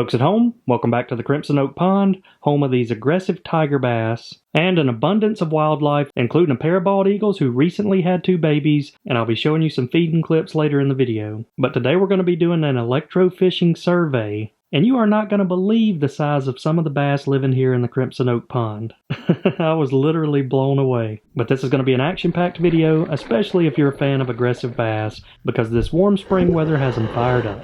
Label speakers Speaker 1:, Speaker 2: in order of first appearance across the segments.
Speaker 1: Folks at home, welcome back to the Crimson Oak Pond, home of these aggressive tiger bass, and an abundance of wildlife, including a pair of bald eagles who recently had 2 babies, and I'll be showing you some feeding clips later in the video. But today we're going to be doing an electrofishing survey, and you are not going to believe the size of some of the bass living here in the Crimson Oak Pond. I was literally blown away. But this is going to be an action-packed video, especially if you're a fan of aggressive bass, because this warm spring weather has them fired up.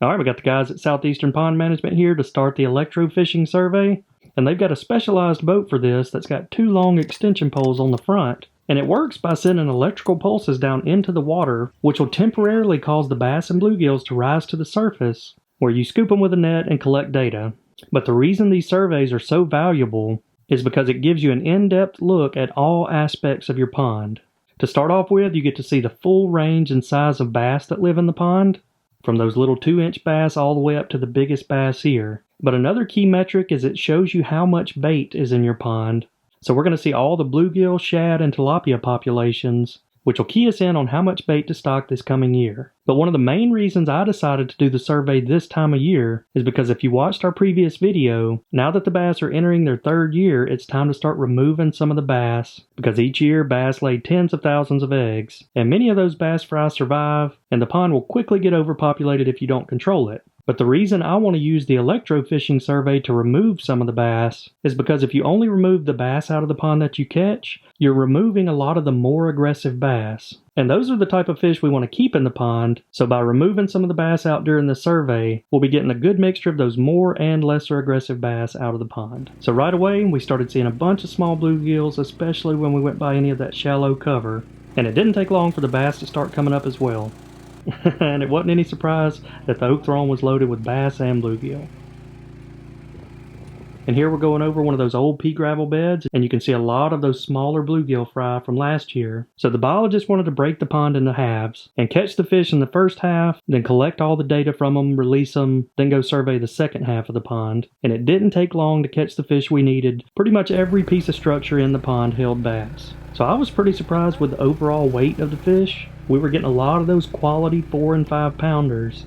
Speaker 1: Alright, we got the guys at Southeastern Pond Management here to start the electrofishing survey, and they've got a specialized boat for this that's got 2 long extension poles on the front, and it works by sending electrical pulses down into the water, which will temporarily cause the bass and bluegills to rise to the surface, where you scoop them with a net and collect data. But the reason these surveys are so valuable is because it gives you an in-depth look at all aspects of your pond. To start off with, you get to see the full range and size of bass that live in the pond, from those little 2-inch bass all the way up to the biggest bass here. But another key metric is it shows you how much bait is in your pond. So we're going to see all the bluegill, shad, and tilapia populations, which will key us in on how much bait to stock this coming year. But one of the main reasons I decided to do the survey this time of year is because if you watched our previous video, now that the bass are entering their 3rd year, it's time to start removing some of the bass, because each year bass lay tens of thousands of eggs, and many of those bass fry survive, and the pond will quickly get overpopulated if you don't control it. But the reason I want to use the electrofishing survey to remove some of the bass is because if you only remove the bass out of the pond that you catch, you're removing a lot of the more aggressive bass. And those are the type of fish we want to keep in the pond, so by removing some of the bass out during the survey, we'll be getting a good mixture of those more and lesser aggressive bass out of the pond. So right away, we started seeing a bunch of small bluegills, especially when we went by any of that shallow cover. And it didn't take long for the bass to start coming up as well. And it wasn't any surprise that the oak throne was loaded with bass and bluegill. And here we're going over one of those old pea gravel beds, and you can see a lot of those smaller bluegill fry from last year. So the biologist wanted to break the pond into halves, and catch the fish in the first half, then collect all the data from them, release them, then go survey the second half of the pond. And it didn't take long to catch the fish we needed. Pretty much every piece of structure in the pond held bass. So I was pretty surprised with the overall weight of the fish. We were getting a lot of those quality 4 and 5 pounders.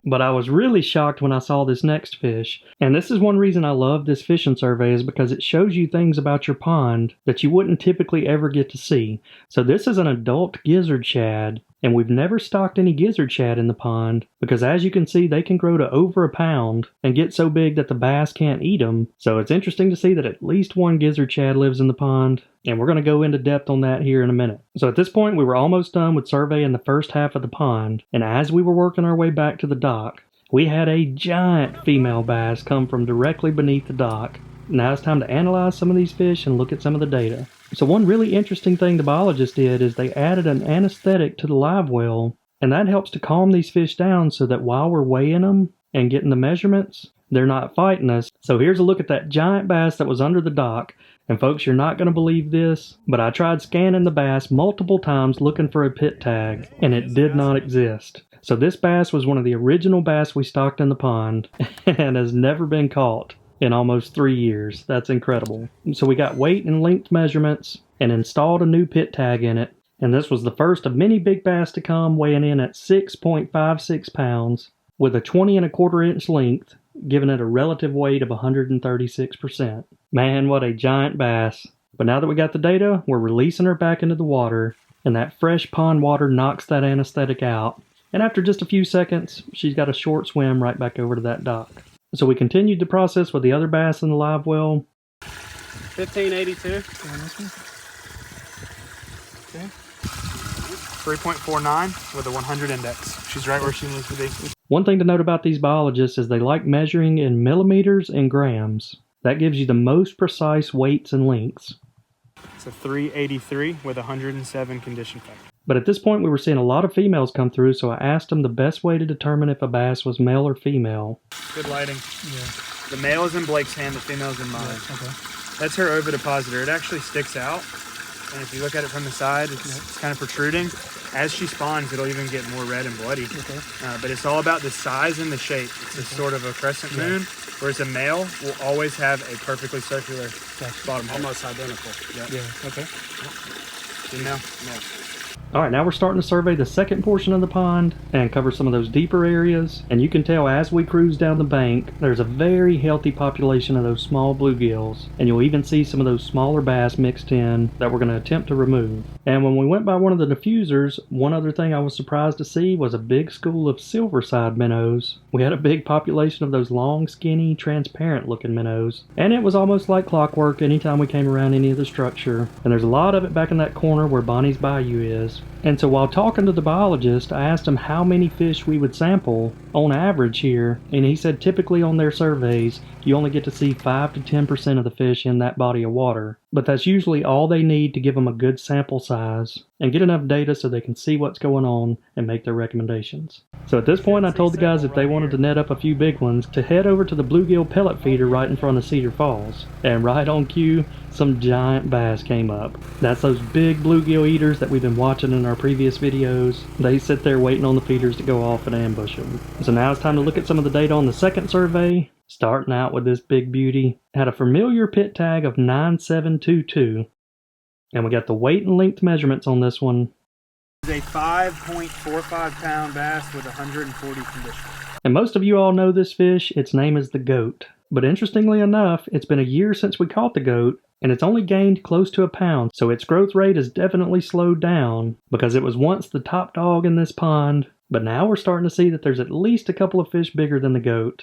Speaker 1: But I was really shocked when I saw this next fish. And this is one reason I love this fishing survey, is because it shows you things about your pond that you wouldn't typically ever get to see. So this is an adult gizzard shad, and we've never stocked any gizzard shad in the pond, because as you can see, they can grow to over a pound and get so big that the bass can't eat them. So it's interesting to see that at least one gizzard shad lives in the pond, and we're going to go into depth on that here in a minute. So at this point, we were almost done with surveying the first half of the pond, and as we were working our way back to the dock, we had a giant female bass come from directly beneath the dock. Now it's time to analyze some of these fish and look at some of the data. So one really interesting thing the biologist did is they added an anesthetic to the live well, and that helps to calm these fish down so that while we're weighing them and getting the measurements, they're not fighting us. So here's a look at that giant bass that was under the dock. And folks, you're not going to believe this, but I tried scanning the bass multiple times looking for a pit tag, and it did not exist. So this bass was one of the original bass we stocked in the pond and has never been caught in almost 3 years. That's incredible. So we got weight and length measurements and installed a new pit tag in it. And this was the first of many big bass to come, weighing in at 6.56 pounds with a 20¼ inch length, giving it a relative weight of 136%. Man, what a giant bass. But now that we got the data, we're releasing her back into the water, and that fresh pond water knocks that anesthetic out. And after just a few seconds, she's got a short swim right back over to that dock. So we continued the process with the other bass in the live well.
Speaker 2: 1582. Okay. 3.49 with a 100 index. She's right where she needs to be.
Speaker 1: One thing to note about these biologists is they like measuring in millimeters and grams. That gives you the most precise weights and lengths.
Speaker 2: It's a 383 with 107 condition factor.
Speaker 1: But at this point we were seeing a lot of females come through, so I asked them the best way to determine if a bass was male or female.
Speaker 2: Good lighting. Yeah. The male is in Blake's hand, the female is in mine. Yeah, okay. That's her ovipositor. It actually sticks out, and if you look at it from the side, it's kind of protruding. As she spawns, it'll even get more red and bloody. Okay. But it's all about the size and the shape. It's a sort of a crescent moon, whereas a male will always have a perfectly circular bottom head.
Speaker 3: Almost identical.
Speaker 2: Yeah. Okay. Female?
Speaker 3: No.
Speaker 1: Alright, now we're starting to survey the second portion of the pond and cover some of those deeper areas, and you can tell as we cruise down the bank, there's a very healthy population of those small bluegills, and you'll even see some of those smaller bass mixed in that we're going to attempt to remove. And when we went by one of the diffusers, one other thing I was surprised to see was a big school of silverside minnows. We had a big population of those long, skinny, transparent looking minnows, and it was almost like clockwork anytime we came around any of the structure, and there's a lot of it back in that corner where Bonnie's Bayou is. And so while talking to the biologist, I asked him how many fish we would sample on average here, and he said typically on their surveys, you only get to see 5 to 10% of the fish in that body of water. But that's usually all they need to give them a good sample size and get enough data so they can see what's going on and make their recommendations. So at this point, I told the guys if they wanted to net up a few big ones to head over to the bluegill pellet feeder right in front of Cedar Falls. And right on cue, some giant bass came up. That's those big bluegill eaters that we've been watching in our previous videos. They sit there waiting on the feeders to go off and ambush them. So now it's time to look at some of the data on the second survey. Starting out with this big beauty. Had a familiar pit tag of 9722. And we got the weight and length measurements on this one.
Speaker 2: It's a 5.45 pound bass with 140 condition.
Speaker 1: And most of you all know this fish. Its name is the goat. But interestingly enough, it's been a year since we caught the goat, and it's only gained close to a pound, so its growth rate has definitely slowed down because it was once the top dog in this pond, but now we're starting to see that there's at least a couple of fish bigger than the goat.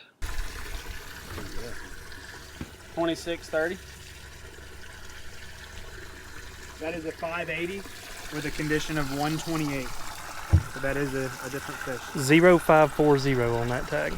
Speaker 2: 2630. That is a 580 with a condition of 128. So that is a different fish.
Speaker 1: 0540 on that tag.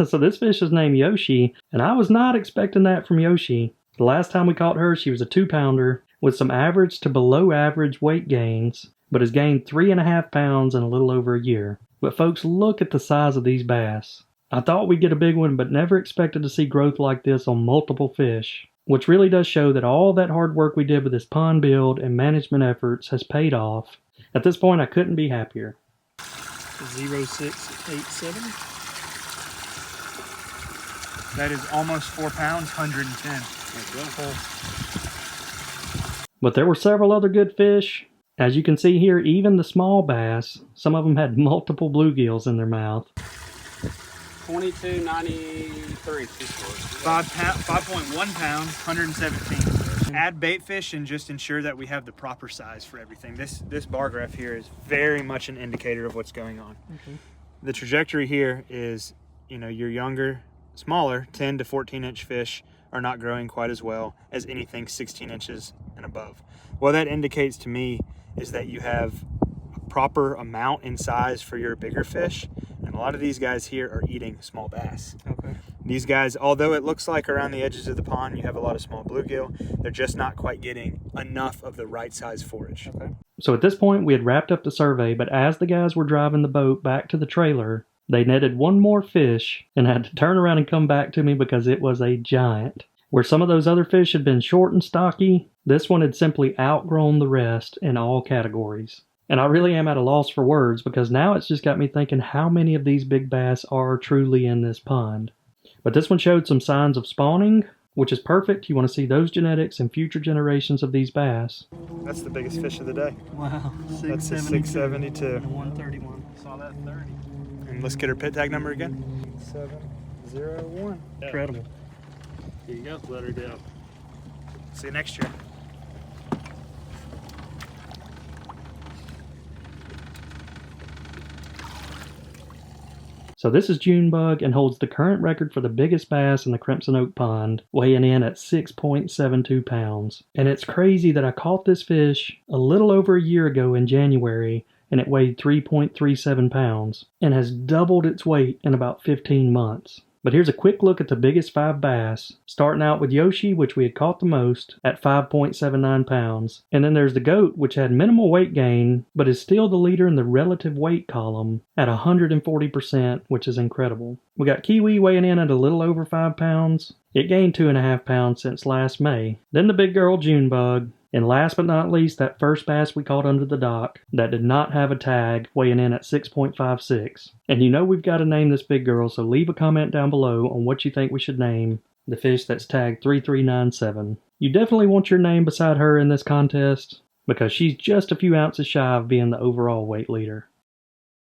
Speaker 1: So this fish is named Yoshi, and I was not expecting that from Yoshi. The last time we caught her, she was a 2-pounder with some average to below average weight gains, but has gained 3.5 pounds in a little over a year. But folks, look at the size of these bass. I thought we'd get a big one, but never expected to see growth like this on multiple fish, which really does show that all that hard work we did with this pond build and management efforts has paid off. At this point, I couldn't be happier.
Speaker 2: 0687. That is almost 4 pounds, 110.
Speaker 1: But there were several other good fish. As you can see here, even the small bass, some of them had multiple bluegills in their mouth.
Speaker 3: 2293.
Speaker 2: 5.1 pounds, 117. Add bait fish and just ensure that we have the proper size for everything. This bar graph here is very much an indicator of what's going on. Okay. The trajectory here is, your younger, smaller 10 to 14 inch fish are not growing quite as well as anything 16 inches and above. What that indicates to me is that you have a proper amount in size for your bigger fish, and a lot of these guys here are eating small bass. Okay. These guys, although it looks like around the edges of the pond you have a lot of small bluegill, they're just not quite getting enough of the right size forage. Okay.
Speaker 1: So at this point we had wrapped up the survey, but as the guys were driving the boat back to the trailer, they netted one more fish and had to turn around and come back to me because it was a giant. Where some of those other fish had been short and stocky, this one had simply outgrown the rest in all categories. And I really am at a loss for words because now it's just got me thinking how many of these big bass are truly in this pond. But this one showed some signs of spawning, which is perfect. You want to see those genetics in future generations of these bass.
Speaker 2: That's the biggest fish of the day.
Speaker 1: Wow.
Speaker 2: That's a 672.
Speaker 1: And 131.
Speaker 2: Saw that 30. And let's get her pit tag number again. 701.
Speaker 1: Incredible.
Speaker 3: Here you go. Let her go.
Speaker 2: See you next year.
Speaker 1: So this is Junebug and holds the current record for the biggest bass in the Crimson Oak Pond, weighing in at 6.72 pounds. And it's crazy that I caught this fish a little over a year ago in January, and it weighed 3.37 pounds, and has doubled its weight in about 15 months. But here's a quick look at the biggest 5 bass, starting out with Yoshi, which we had caught the most, at 5.79 pounds. And then there's the goat, which had minimal weight gain, but is still the leader in the relative weight column at 140%, which is incredible. We got Kiwi weighing in at a little over 5 pounds. It gained 2.5 pounds since last May. Then the big girl Junebug. And last but not least, that first bass we caught under the dock that did not have a tag, weighing in at 6.56. And you know we've got to name this big girl, so leave a comment down below on what you think we should name the fish that's tagged 3397. You definitely want your name beside her in this contest. because she's just a few ounces shy of being the overall weight leader.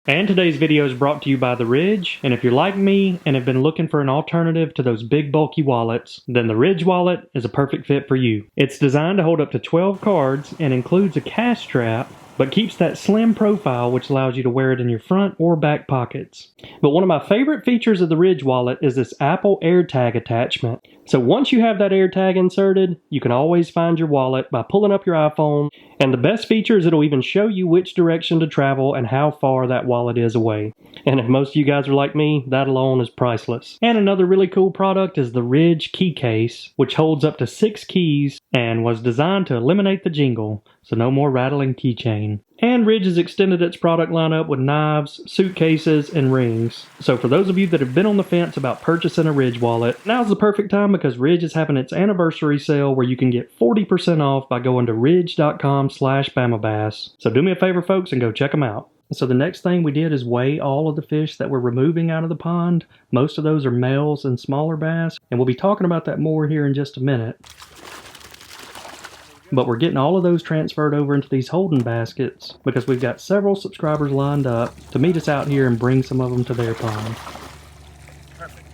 Speaker 1: And today's video is brought to you by The Ridge, and if you're like me and have been looking for an alternative to those big bulky wallets, then the Ridge wallet is a perfect fit for you. It's designed to hold up to 12 cards and includes a cash strap, but keeps that slim profile which allows you to wear it in your front or back pockets. But one of my favorite features of the Ridge wallet is this Apple AirTag attachment. So once you have that AirTag inserted, you can always find your wallet by pulling up your iPhone, and the best feature is it'll even show you which direction to travel and how far that wallet is away. And if most of you guys are like me, that alone is priceless. And another really cool product is the Ridge key case, which holds up to 6 keys and was designed to eliminate the jingle, so no more rattling keychain. And Ridge has extended its product lineup with knives, suitcases, and rings. So for those of you that have been on the fence about purchasing a Ridge wallet, now's the perfect time because Ridge is having its anniversary sale where you can get 40% off by going to ridge.com/BamaBass. So do me a favor, folks, and go check them out. So the next thing we did is weigh all of the fish that we're removing out of the pond. Most of those are males and smaller bass, and we'll be talking about that more here in just a minute. But we're getting all of those transferred over into these holding baskets because we've got several subscribers lined up to meet us out here and bring some of them to their pond.
Speaker 2: Perfect.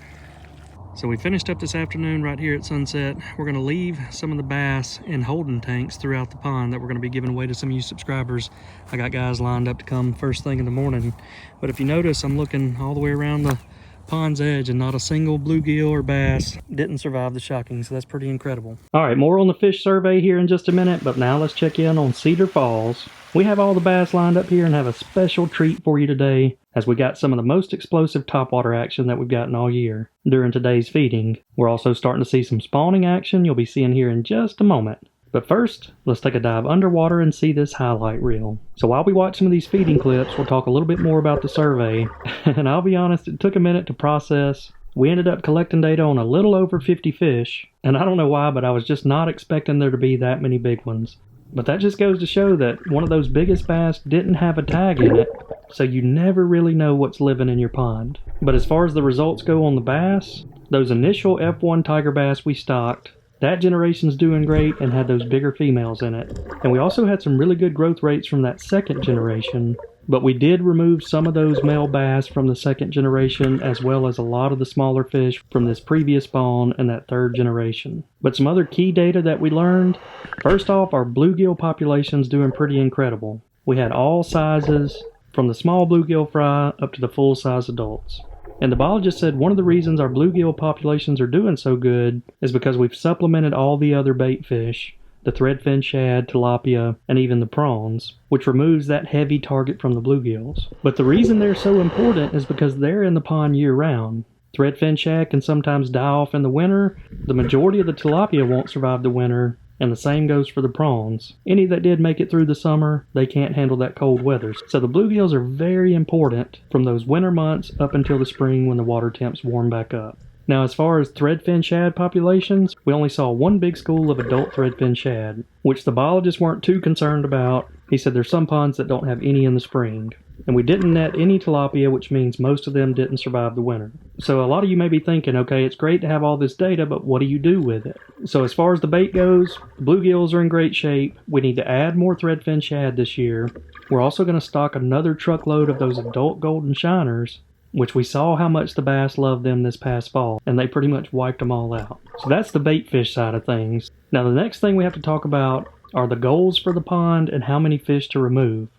Speaker 1: So we finished up this afternoon right here at sunset. We're going to leave some of the bass in holding tanks throughout the pond that we're going to be giving away to some of you subscribers. I got guys lined up to come first thing in the morning. But if you notice, I'm looking all the way around the pond's edge and not a single bluegill or bass didn't survive the shocking, so that's pretty incredible. All right, more on the fish survey here in just a minute, but now let's check in on Cedar Falls. We have all the bass lined up here and have a special treat for you today as we got some of the most explosive topwater action that we've gotten all year during today's feeding. We're also starting to see some spawning action you'll be seeing here in just a moment. But first, let's take a dive underwater and see this highlight reel. So while we watch some of these feeding clips, we'll talk a little bit more about the survey. And I'll be honest, it took a minute to process. We ended up collecting data on a little over 50 fish. And I don't know why, but I was just not expecting there to be that many big ones. But that just goes to show that one of those biggest bass didn't have a tag in it, so you never really know what's living in your pond. But as far as the results go on the bass, those initial F1 tiger bass we stocked, that generation's doing great and had those bigger females in it. And we also had some really good growth rates from that second generation, but we did remove some of those male bass from the second generation as well as a lot of the smaller fish from this previous spawn and that third generation. But some other key data that we learned, first off, our bluegill population's doing pretty incredible. We had all sizes from the small bluegill fry up to the full-size adults. And the biologist said one of the reasons our bluegill populations are doing so good is because we've supplemented all the other bait fish, the threadfin shad, tilapia, and even the prawns, which removes that heavy target from the bluegills. But the reason they're so important is because they're in the pond year-round. Threadfin shad can sometimes die off in the winter. The majority of the tilapia won't survive the winter, and the same goes for the prawns. Any that did make it through the summer, they can't handle that cold weather. So the bluegills are very important from those winter months up until the spring when the water temps warm back up. Now, as far as threadfin shad populations, we only saw one big school of adult threadfin shad, which the biologists weren't too concerned about. He said there's some ponds that don't have any in the spring. And we didn't net any tilapia, which means most of them didn't survive the winter. So a lot of you may be thinking, okay, it's great to have all this data, but what do you do with it? So as far as the bait goes, the bluegills are in great shape. We need to add more threadfin shad this year. We're also going to stock another truckload of those adult golden shiners, which we saw how much the bass loved them this past fall, and they pretty much wiped them all out. So that's the bait fish side of things. Now the next thing we have to talk about are the goals for the pond and how many fish to remove.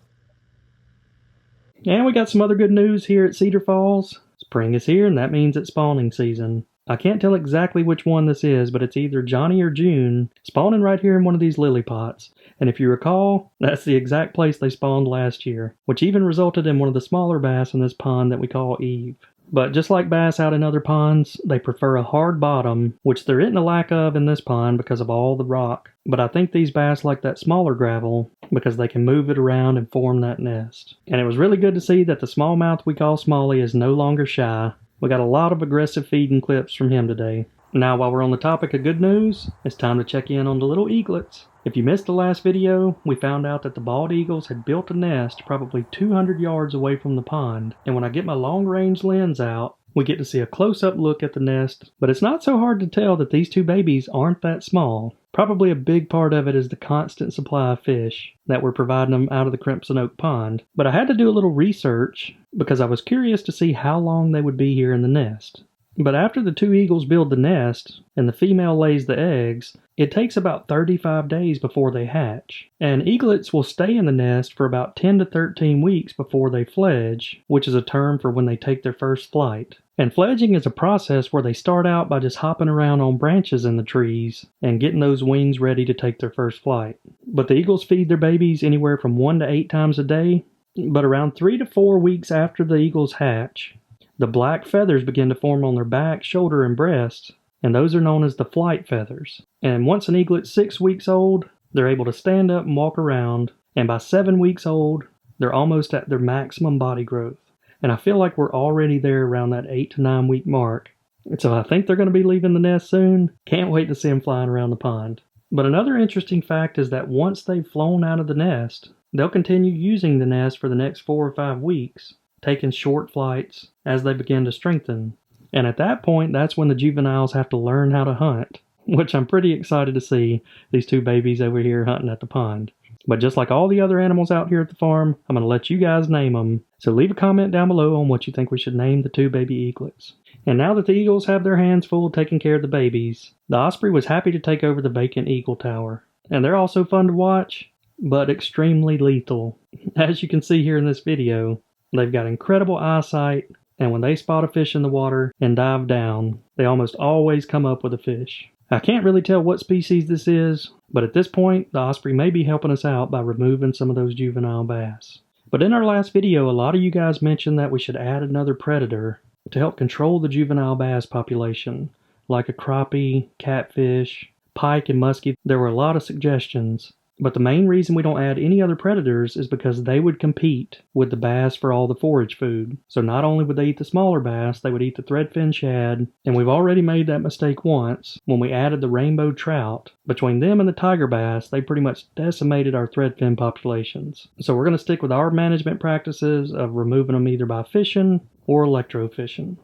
Speaker 1: And we got some other good news here at Cedar Falls. Spring is here, and that means it's spawning season. I can't tell exactly which one this is, but it's either Johnny or June, spawning right here in one of these lily pots. And if you recall, that's the exact place they spawned last year, which even resulted in one of the smaller bass in this pond that we call Eve. But just like bass out in other ponds, they prefer a hard bottom, which there isn't a lack of in this pond because of all the rock. But I think these bass like that smaller gravel because they can move it around and form that nest. And it was really good to see that the smallmouth we call Smalley is no longer shy. We got a lot of aggressive feeding clips from him today. Now, while we're on the topic of good news, it's time to check in on the little eaglets. If you missed the last video, we found out that the bald eagles had built a nest probably 200 yards away from the pond. And when I get my long-range lens out, We get to see a close-up look at the nest, but it's not so hard to tell that these two babies aren't that small. Probably a big part of it is the constant supply of fish that we're providing them out of the Crimson Oak Pond. But I had to do a little research because I was curious to see how long they would be here in the nest. But after the two eagles build the nest and the female lays the eggs, it takes about 35 days before they hatch. And eaglets will stay in the nest for about 10 to 13 weeks before they fledge, which is a term for when they take their first flight. And fledging is a process where they start out by just hopping around on branches in the trees and getting those wings ready to take their first flight. But the eagles feed their babies anywhere from 1 to 8 times a day, but around 3 to 4 weeks after the eagles hatch, the black feathers begin to form on their back, shoulder, and breast, and those are known as the flight feathers. And once an eaglet's 6 weeks old, they're able to stand up and walk around, and by 7 weeks old, they're almost at their maximum body growth. And I feel like we're already there around that 8 to 9 week mark. So I think they're going to be leaving the nest soon. Can't wait to see them flying around the pond. But another interesting fact is that once they've flown out of the nest, they'll continue using the nest for the next 4 or 5 weeks, taking short flights as they begin to strengthen. And at that point, that's when the juveniles have to learn how to hunt, which I'm pretty excited to see these two babies over here hunting at the pond. But just like all the other animals out here at the farm, I'm going to let you guys name them. So leave a comment down below on what you think we should name the two baby eaglets. And now that the eagles have their hands full taking care of the babies, the osprey was happy to take over the vacant eagle tower. And they're also fun to watch, but extremely lethal. As you can see here in this video, they've got incredible eyesight, and when they spot a fish in the water and dive down, they almost always come up with a fish. I can't really tell what species this is, but at this point, the osprey may be helping us out by removing some of those juvenile bass. But in our last video, a lot of you guys mentioned that we should add another predator to help control the juvenile bass population, like a crappie, catfish, pike, and muskie. There were a lot of suggestions, but the main reason we don't add any other predators is because they would compete with the bass for all the forage food. So not only would they eat the smaller bass, they would eat the threadfin shad, and we've already made that mistake once when we added the rainbow trout. Between them and the tiger bass, they pretty much decimated our threadfin populations. So we're going to stick with our management practices of removing them either by fishing or electrofishing.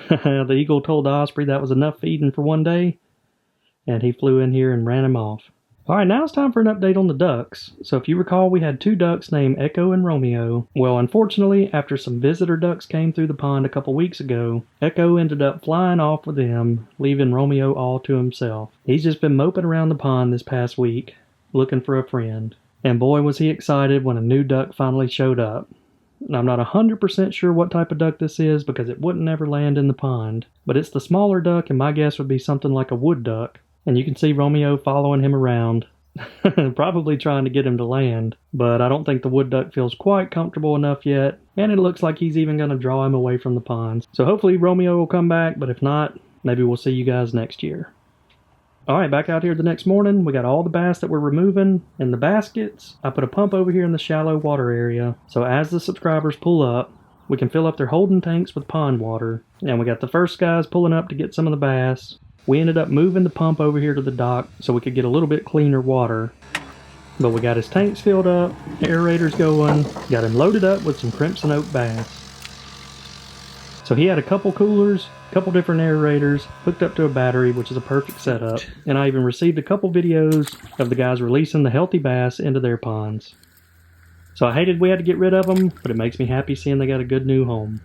Speaker 1: The eagle told the osprey that was enough feeding for one day, and he flew in here and ran him off. Alright, now it's time for an update on the ducks. So if you recall, we had 2 ducks named Echo and Romeo. Well, unfortunately, after some visitor ducks came through the pond a couple weeks ago, Echo ended up flying off with them, leaving Romeo all to himself. He's just been moping around the pond this past week, looking for a friend. And boy was he excited when a new duck finally showed up. I'm not 100% sure what type of duck this is because it wouldn't ever land in the pond, but it's the smaller duck, and my guess would be something like a wood duck. And you can see Romeo following him around, probably trying to get him to land. But I don't think the wood duck feels quite comfortable enough yet, and it looks like he's even going to draw him away from the pond. So hopefully Romeo will come back, but if not, maybe we'll see you guys next year. Alright, back out here the next morning, we got all the bass that we're removing in the baskets. I put a pump over here in the shallow water area, so as the subscribers pull up, we can fill up their holding tanks with pond water. And we got the first guys pulling up to get some of the bass. We ended up moving the pump over here to the dock so we could get a little bit cleaner water. But we got his tanks filled up, aerators going, got him loaded up with some Crimson Oak bass. So he had a couple coolers, a couple different aerators, hooked up to a battery, which is a perfect setup. And I even received a couple videos of the guys releasing the healthy bass into their ponds. So I hated we had to get rid of them, but it makes me happy seeing they got a good new home.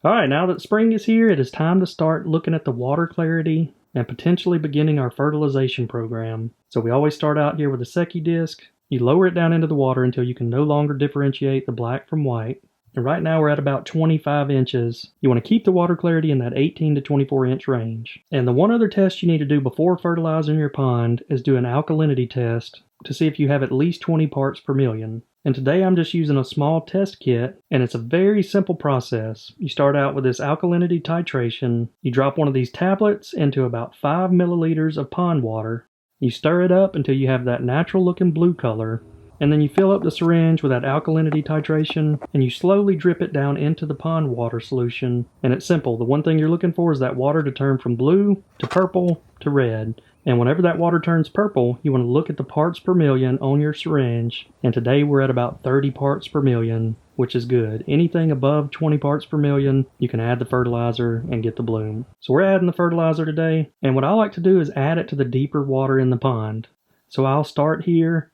Speaker 1: Alright, now that spring is here, it is time to start looking at the water clarity and potentially beginning our fertilization program. So we always start out here with a Secchi disc. You lower it down into the water until you can no longer differentiate the black from white. And right now we're at about 25 inches. You want to keep the water clarity in that 18 to 24 inch range. And the one other test you need to do before fertilizing your pond is do an alkalinity test to see if you have at least 20 parts per million. And today I'm just using a small test kit, and it's a very simple process. You start out with this alkalinity titration. You drop one of these tablets into about 5 milliliters of pond water. You stir it up until you have that natural looking blue color, and then you fill up the syringe with that alkalinity titration, and you slowly drip it down into the pond water solution. And it's simple. The one thing you're looking for is that water to turn from blue to purple to red. And whenever that water turns purple, you want to look at the parts per million on your syringe. And today we're at about 30 parts per million, which is good. Anything above 20 parts per million, you can add the fertilizer and get the bloom. So we're adding the fertilizer today. And what I like to do is add it to the deeper water in the pond. So I'll start here,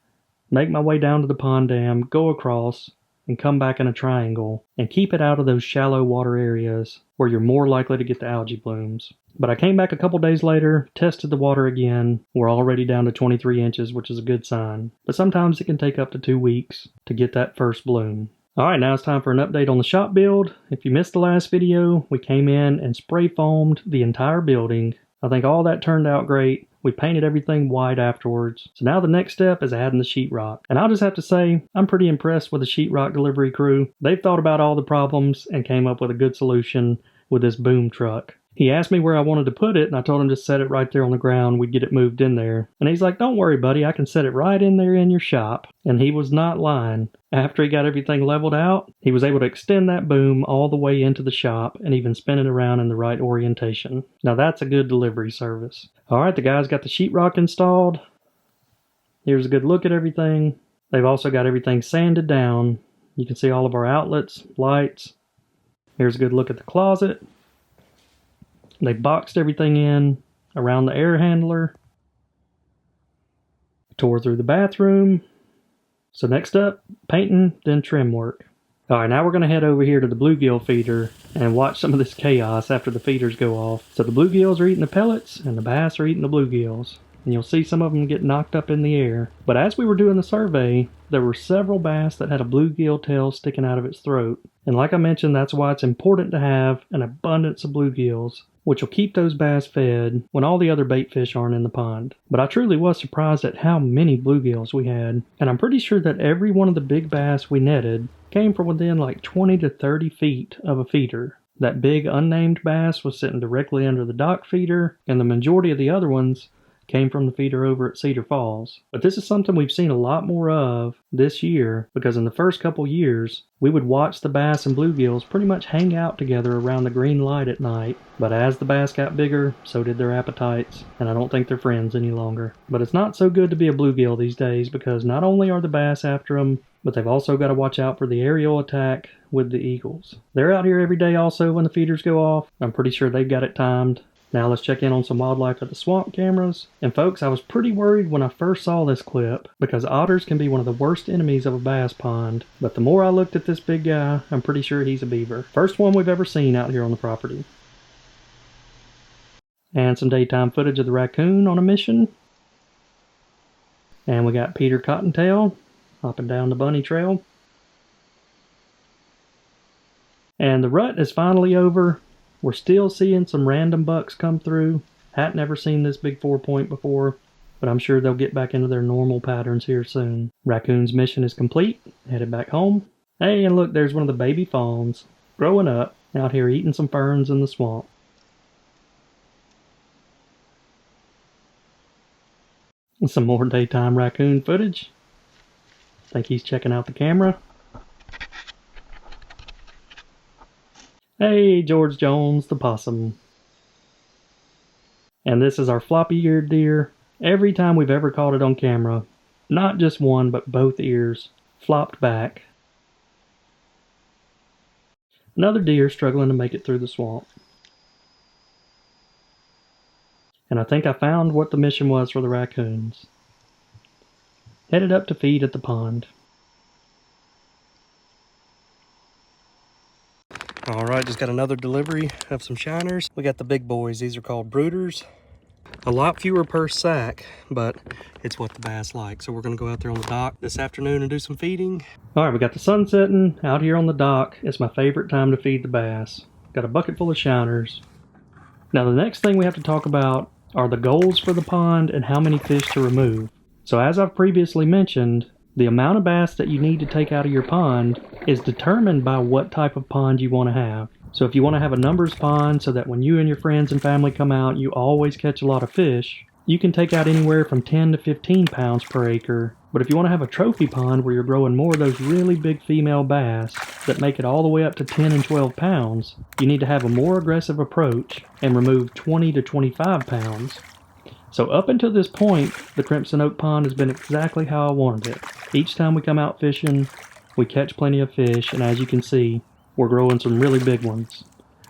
Speaker 1: make my way down to the pond dam, go across, and come back in a triangle, and keep it out of those shallow water areas where you're more likely to get the algae blooms. But I came back a couple days later, tested the water again. We're already down to 23 inches, which is a good sign. But sometimes it can take up to 2 weeks to get that first bloom. Alright, now it's time for an update on the shop build. If you missed the last video, we came in and spray foamed the entire building. I think all that turned out great. We painted everything white afterwards. So now the next step is adding the sheetrock. And I'll just have to say, I'm pretty impressed with the sheetrock delivery crew. They've thought about all the problems and came up with a good solution with this boom truck. He asked me where I wanted to put it, and I told him just set it right there on the ground. We'd get it moved in there. And he's like, don't worry, buddy. I can set it right in there in your shop. And he was not lying. After he got everything leveled out, he was able to extend that boom all the way into the shop and even spin it around in the right orientation. Now that's a good delivery service. Alright, the guys got the sheetrock installed. Here's a good look at everything. They've also got everything sanded down. You can see all of our outlets, lights. Here's a good look at the closet. They boxed everything in around the air handler. Tore through the bathroom. So next up, painting, then trim work. Alright, now we're going to head over here to the bluegill feeder and watch some of this chaos after the feeders go off. So the bluegills are eating the pellets and the bass are eating the bluegills. And you'll see some of them get knocked up in the air. But as we were doing the survey, there were several bass that had a bluegill tail sticking out of its throat. And like I mentioned, that's why it's important to have an abundance of bluegills, which will keep those bass fed when all the other bait fish aren't in the pond. But I truly was surprised at how many bluegills we had. And I'm pretty sure that every one of the big bass we netted came from within like 20 to 30 feet of a feeder. That big unnamed bass was sitting directly under the dock feeder, and the majority of the other ones came from the feeder over at Cedar Falls. But this is something we've seen a lot more of this year, because in the first couple years, we would watch the bass and bluegills pretty much hang out together around the green light at night. But as the bass got bigger, so did their appetites, and I don't think they're friends any longer. But it's not so good to be a bluegill these days, because not only are the bass after them, but they've also got to watch out for the aerial attack with the eagles. They're out here every day also when the feeders go off. I'm pretty sure they've got it timed. Now let's check in on some wildlife at the swamp cameras. And folks, I was pretty worried when I first saw this clip, because otters can be one of the worst enemies of a bass pond. But the more I looked at this big guy, I'm pretty sure he's a beaver. First one we've ever seen out here on the property. And some daytime footage of the raccoon on a mission. And we got Peter Cottontail hopping down the bunny trail. And the rut is finally over. We're still seeing some random bucks come through. Hadn't ever seen this big 4-point before, but I'm sure they'll get back into their normal patterns here soon. Raccoon's mission is complete, headed back home. Hey, and look, there's one of the baby fawns growing up out here eating some ferns in the swamp. And some more daytime raccoon footage. Think he's checking out the camera. Hey, George Jones, the possum. And this is our floppy-eared deer. Every time we've ever caught it on camera, not just one, but both ears flopped back. Another deer struggling to make it through the swamp. And I think I found what the mission was for the raccoons. Headed up to feed at the pond. Alright, just got another delivery of some shiners. We got the big boys. These are called brooders. A lot fewer per sack, but it's what the bass like. So we're going to go out there on the dock this afternoon and do some feeding. Alright, we got the sun setting out here on the dock. It's my favorite time to feed the bass. Got a bucket full of shiners. Now the next thing we have to talk about are the goals for the pond and how many fish to remove. So as I've previously mentioned, the amount of bass that you need to take out of your pond is determined by what type of pond you want to have. So if you want to have a numbers pond so that when you and your friends and family come out, you always catch a lot of fish, you can take out anywhere from 10 to 15 pounds per acre. But if you want to have a trophy pond where you're growing more of those really big female bass that make it all the way up to 10 and 12 pounds, you need to have a more aggressive approach and remove 20 to 25 pounds. So up until this point, the Crimson Oak Pond has been exactly how I wanted it. Each time we come out fishing, we catch plenty of fish, and as you can see, we're growing some really big ones.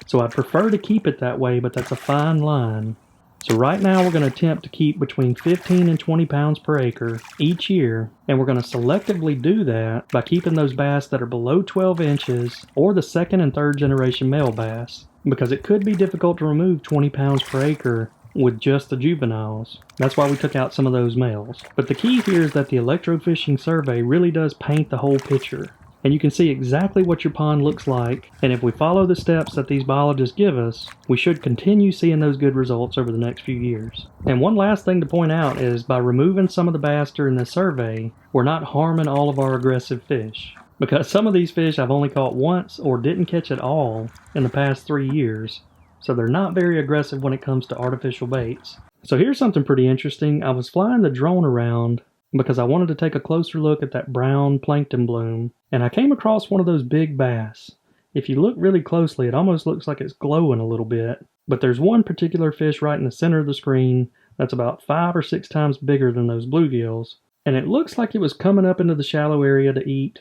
Speaker 1: So I'd prefer to keep it that way, but that's a fine line. So right now we're going to attempt to keep between 15 and 20 pounds per acre each year, and we're going to selectively do that by keeping those bass that are below 12 inches or the second and third generation male bass, because it could be difficult to remove 20 pounds per acre with just the juveniles. That's why we took out some of those males. But the key here is that the ElectroFishing survey really does paint the whole picture. And you can see exactly what your pond looks like, and if we follow the steps that these biologists give us, we should continue seeing those good results over the next few years. And one last thing to point out is by removing some of the bass during this survey, we're not harming all of our aggressive fish. Because some of these fish I've only caught once or didn't catch at all in the past 3 years, so they're not very aggressive when it comes to artificial baits. So here's something pretty interesting. I was flying the drone around because I wanted to take a closer look at that brown plankton bloom, and I came across one of those big bass. If you look really closely, it almost looks like it's glowing a little bit, but there's one particular fish right in the center of the screen that's about 5 or 6 times bigger than those bluegills, and it looks like it was coming up into the shallow area to eat,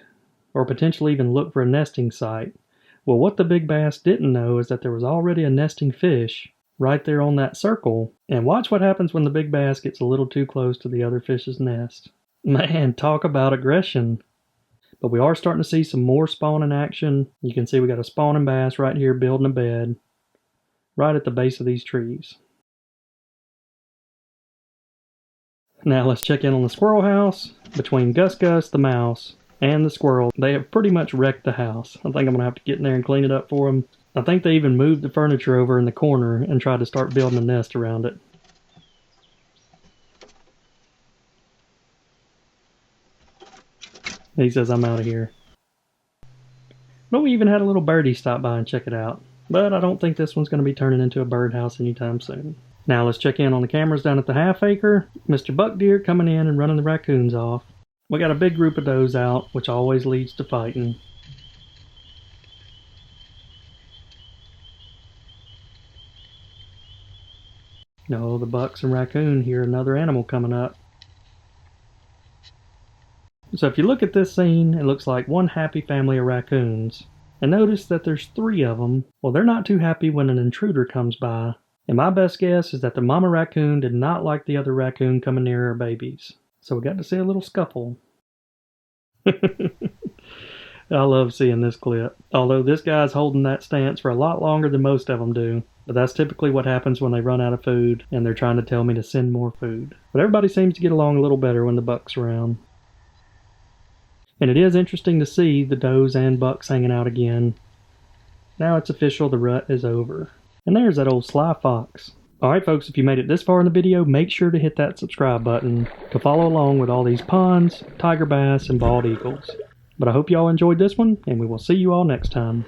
Speaker 1: or potentially even look for a nesting site. Well, what the big bass didn't know is that there was already a nesting fish right there on that circle, and watch what happens when the big bass gets a little too close to the other fish's nest. Man, talk about aggression. But we are starting to see some more spawning action. You can see we got a spawning bass right here building a bed right at the base of these trees. Now let's check in on the squirrel house. Between Gus Gus, the mouse, and the squirrel, they have pretty much wrecked the house. I think I'm going to have to get in there and clean it up for them. I think they even moved the furniture over in the corner and tried to start building a nest around it. He says I'm out of here. But we even had a little birdie stop by and check it out. But I don't think this one's going to be turning into a birdhouse anytime soon. Now let's check in on the cameras down at the half acre. Mr. Buck Deer coming in and running the raccoons off. We got a big group of does out, which always leads to fighting. No, the bucks and raccoon hear another animal coming up. So if you look at this scene, it looks like one happy family of raccoons. And notice that there's 3 of them. Well, they're not too happy when an intruder comes by. And my best guess is that the mama raccoon did not like the other raccoon coming near her babies. So we got to see a little scuffle. I love seeing this clip. Although this guy's holding that stance for a lot longer than most of them do. But that's typically what happens when they run out of food and they're trying to tell me to send more food. But everybody seems to get along a little better when the buck's around. And it is interesting to see the does and bucks hanging out again. Now it's official, the rut is over. And there's that old sly fox. Alright folks, if you made it this far in the video, make sure to hit that subscribe button to follow along with all these ponds, tiger bass, and bald eagles. But I hope you all enjoyed this one, and we will see you all next time.